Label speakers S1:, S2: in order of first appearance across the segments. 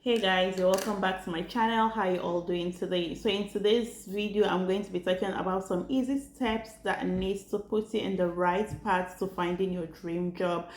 S1: Hey guys, you're welcome back to my channel. How you all doing today? So in today's video, I'm going to be talking about some easy steps that needs to put you in the right path to finding your dream job.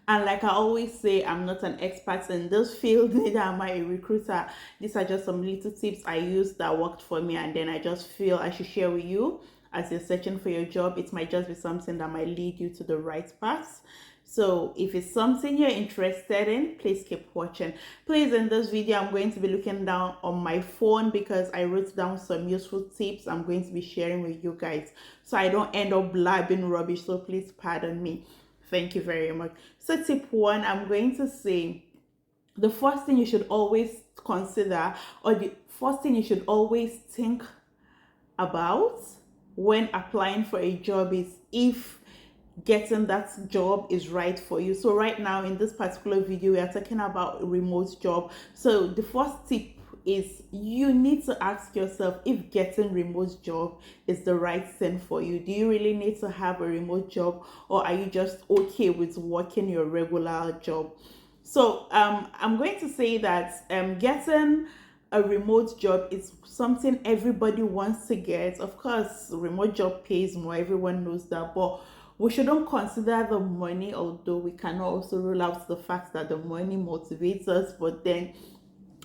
S1: And like I always say, I'm not an expert in this field, neither am I a recruiter. These are just some little tips I used that worked for me, and then I just feel I should share with you as you're searching for your job. It might just be something that might lead you to the right path. So if it's something you're interested in, please keep watching. Please, in this video, I'm going to be looking down on my phone because I wrote down some useful tips I'm going to be sharing with you guys, so I don't end up blabbing rubbish. So please pardon me. Thank you very much. So tip one, I'm going to say the first thing you should always consider, or the first thing you should always think about when applying for a job, is if getting that job is right for you. So right now in this particular video, we are talking about a remote job. So the first tip is you need to ask yourself if getting remote job is the right thing for you. Do you really need to have a remote job, or are you just okay with working your regular job? So I'm going to say that getting a remote job is something everybody wants to get. Of course, remote job pays more, everyone knows that, but we shouldn't consider the money, although we cannot also rule out the fact that the money motivates us. But then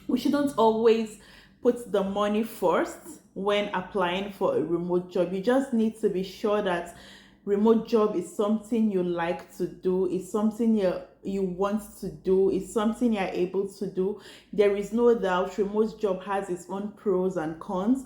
S1: we shouldn't always put the money first when applying for a remote job. You just need to be sure that remote job is something you like to do, is something you want to do, is something you're able to do. There is no doubt remote job has its own pros and cons.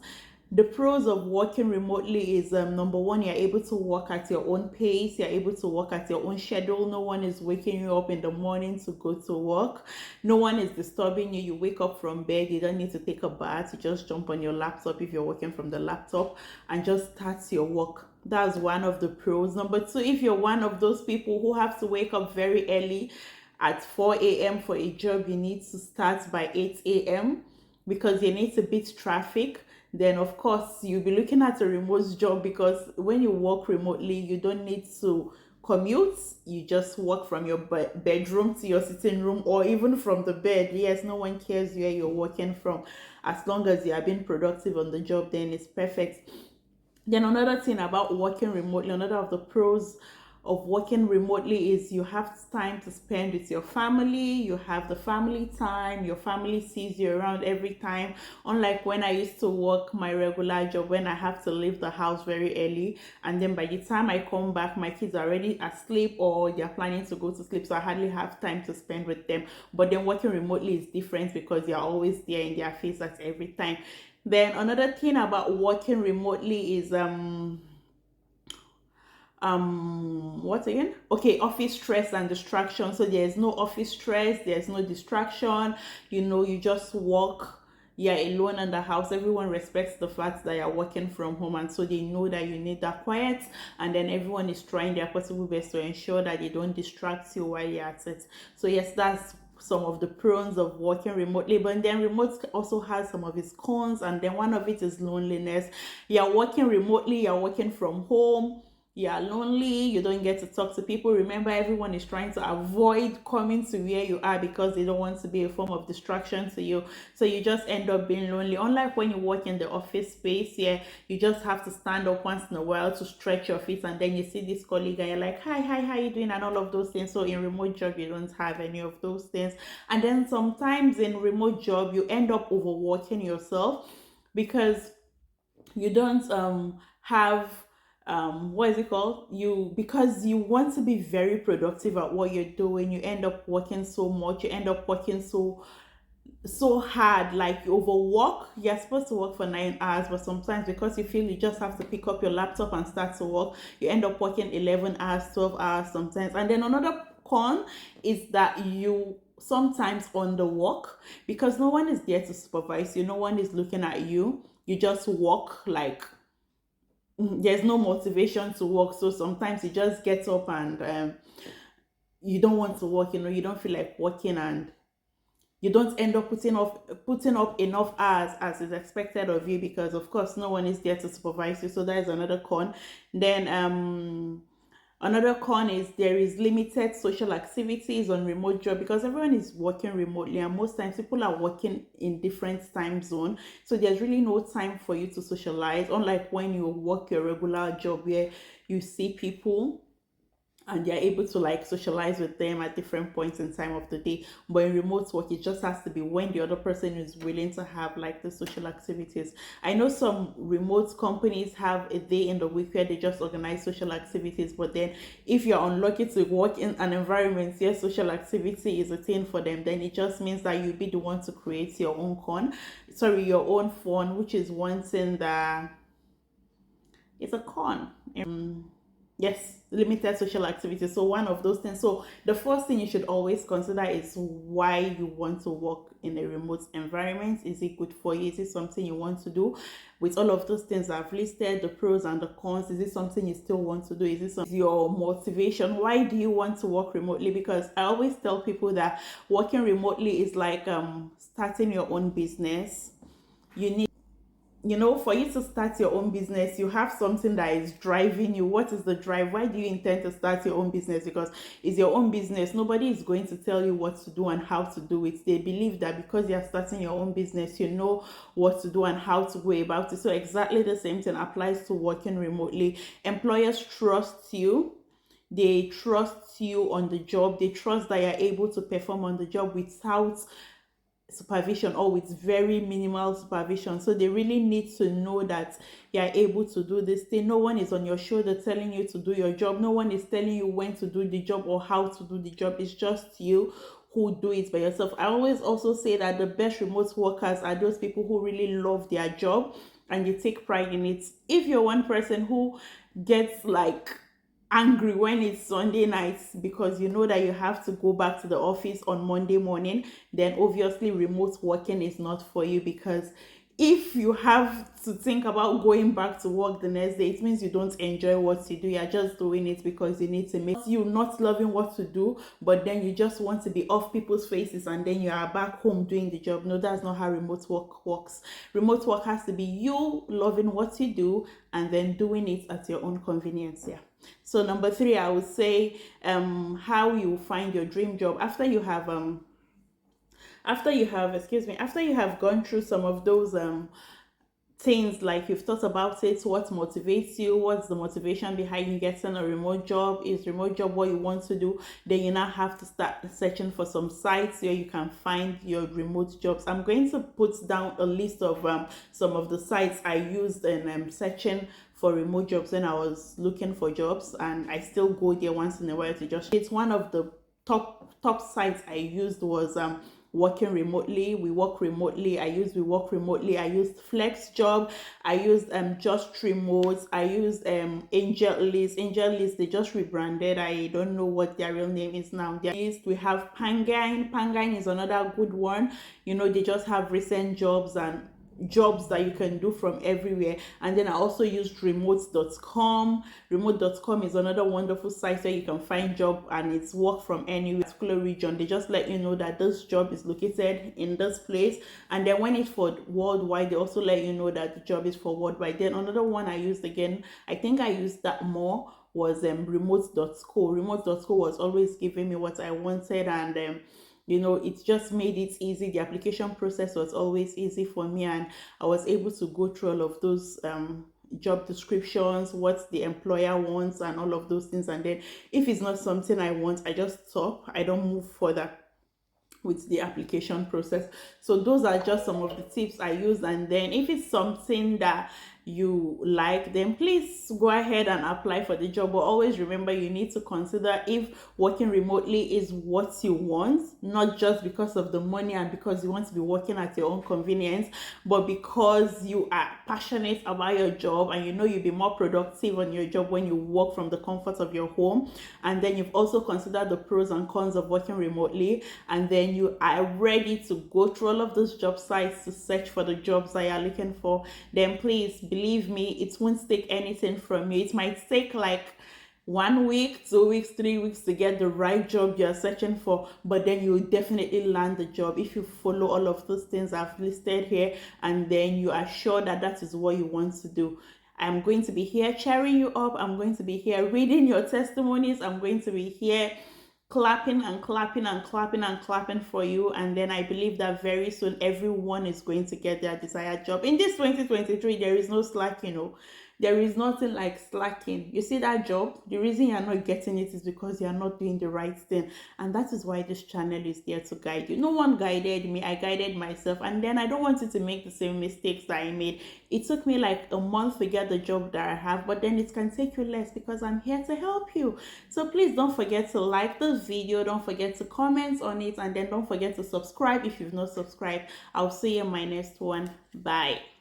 S1: The pros of working remotely is number one, you're able to work at your own pace, you're able to work at your own schedule. No one is waking you up in the morning to go to work, no one is disturbing you. You wake up from bed, you don't need to take a bath, you just jump on your laptop if you're working from the laptop and just start your work. That's one of the pros. Number two, if you're one of those people who have to wake up very early at 4 a.m. for a job, you need to start by 8 a.m. because you need to beat traffic, then of course you'll be looking at a remote job, because when you work remotely, you don't need to commute. You just work from your bedroom to your sitting room, or even from the bed. Yes, no one cares where you're working from. As long as you are being productive on the job, then it's perfect. Then another thing about working remotely, another of the pros of working remotely, is you have time to spend with your family. You have the family time, your family sees you around every time, unlike when I used to work my regular job, when I have to leave the house very early, and then by the time I come back, my kids are already asleep or they're planning to go to sleep, so I hardly have time to spend with them. But then working remotely is different because you're always there in their face at every time. Then another thing about working remotely is what again? Okay, office stress and distraction. So there's no office stress, there's no distraction. You just work, you're alone in the house. Everyone respects the fact that you're working from home, and so they know that you need that quiet, and then everyone is trying their possible best to ensure that they don't distract you while you're at it. So yes, that's some of the pros of working remotely. But then remote also has some of its cons, and then one of it is loneliness. You're working remotely, you're working from home, you're lonely, you don't get to talk to people. Remember, everyone is trying to avoid coming to where you are because they don't want to be a form of distraction to you. So you just end up being lonely. Unlike when you work in the office space, yeah, you just have to stand up once in a while to stretch your feet, and then you see this colleague and you're like, hi, how you doing, and all of those things. So in remote job, you don't have any of those things. And then sometimes in remote job, you end up overworking yourself because you don't have what is it called, because you want to be very productive at what you're doing. You end up working so much, you end up working so hard, like you overwork. You're supposed to work for 9 hours, but sometimes because you feel you just have to pick up your laptop and start to work, you end up working 11 hours, 12 hours sometimes. And then another con is that you sometimes underwork because no one is there to supervise you, no one is looking at you. You just work like there's no motivation to work. So sometimes you just get up and you don't want to work, you don't feel like working, and you don't end up putting up enough hours as is expected of you, because of course no one is there to supervise you. So that is another con. Then Another con is there is limited social activities on remote job because everyone is working remotely, and most times people are working in different time zone. So there's really no time for you to socialize, unlike when you work your regular job where you see people and you're able to like socialize with them at different points in time of the day. But in remote work, it just has to be when the other person is willing to have like the social activities. I know some remote companies have a day in the week where they just organize social activities, but then if you're unlucky to work in an environment where social activity is a thing for them, then it just means that you'll be the one to create your own your own fun, which is one thing that it's a con. Yes, limited social activity. So one of those things. So the first thing you should always consider is why you want to work in a remote environment. Is it good for you? Is it something you want to do? With all of those things I've listed, the pros and the cons, is it something you still want to do? Is it your motivation? Why do you want to work remotely? Because I always tell people that working remotely is like starting your own business. You need, for you to start your own business, you have something that is driving you. What is the drive? Why do you intend to start your own business? Because it's your own business. Nobody is going to tell you what to do and how to do it. They believe that because you're starting your own business, you know what to do and how to go about it. So exactly the same thing applies to working remotely. Employers trust you. They trust you on the job. They trust that you're able to perform on the job without supervision or with very minimal supervision. So they really need to know that you're able to do this thing. No one is on your shoulder telling you to do your job. No one is telling you when to do the job or how to do the job. It's just you who do it by yourself. I always also say that the best remote workers are those people who really love their job and they take pride in it. If you're one person who gets like angry when it's Sunday nights because you know that you have to go back to the office on Monday morning, then obviously remote working is not for you. Because if you have to think about going back to work the next day, it means you don't enjoy what you do. You're just doing it because you need to make you not loving what to do, but then you just want to be off people's faces and then you are back home doing the job. No, that's not how remote work works. Remote work has to be you loving what you do and then doing it at your own convenience. Yeah. So number 3, I would say how you find your dream job after you have gone through some of those things, like you've thought about it, what motivates you, what's the motivation behind you getting a remote job, is remote job what you want to do, then you now have to start searching for some sites where you can find your remote jobs. I'm going to put down a list of some of the sites I used in searching for remote jobs when I was looking for jobs, and I still go there once in a while to just, it's one of the top sites I used was working remotely. We work remotely. I used Flexjob. I used Just Remote. I used Angellist. They just rebranded. I don't know what their real name is now. We have Pangian. Pangian is another good one. They just have recent jobs and jobs that you can do from everywhere. And then I also used remote.com. Remote.com is another wonderful site where you can find job and it's work from any particular region. They just let you know that this job is located in this place, and then when it's for worldwide, they also let you know that the job is for worldwide. Then another one I used, again, I think I used that more, was remote.co. Remote.co was always giving me what I wanted, and it just made it easy. The application process was always easy for me, and I was able to go through all of those job descriptions, what the employer wants, and all of those things. And then if it's not something I want, I just stop. I don't move further with the application process. So those are just some of the tips I use. And then if it's something that you like, then please go ahead and apply for the job. But always remember, you need to consider if working remotely is what you want, not just because of the money and because you want to be working at your own convenience, but because you are passionate about your job and you'll be more productive on your job when you work from the comfort of your home. And then you've also considered the pros and cons of working remotely, and then you are ready to go through all of those job sites to search for the jobs that you're looking for. Then please believe me, it won't take anything from you. It might take like 1 week, 2 weeks, 3 weeks to get the right job you're searching for, but then you'll definitely land the job if you follow all of those things I've listed here, and then you are sure that that is what you want to do. I'm going to be here cheering you up. I'm going to be here reading your testimonies. I'm going to be here clapping and clapping and clapping and clapping for you. And then I believe that very soon everyone is going to get their desired job. In this 2023, there is no slacking. There is nothing like slacking. You see that job, the reason you're not getting it is because you're not doing the right thing. And that is why this channel is there to guide you. No one guided me, I guided myself. And then I don't want you to make the same mistakes that I made. It took me like a month to get the job that I have, but then it can take you less because I'm here to help you. So please don't forget to like the video, don't forget to comment on it, and then don't forget to subscribe if you've not subscribed. I'll see you in my next one. Bye.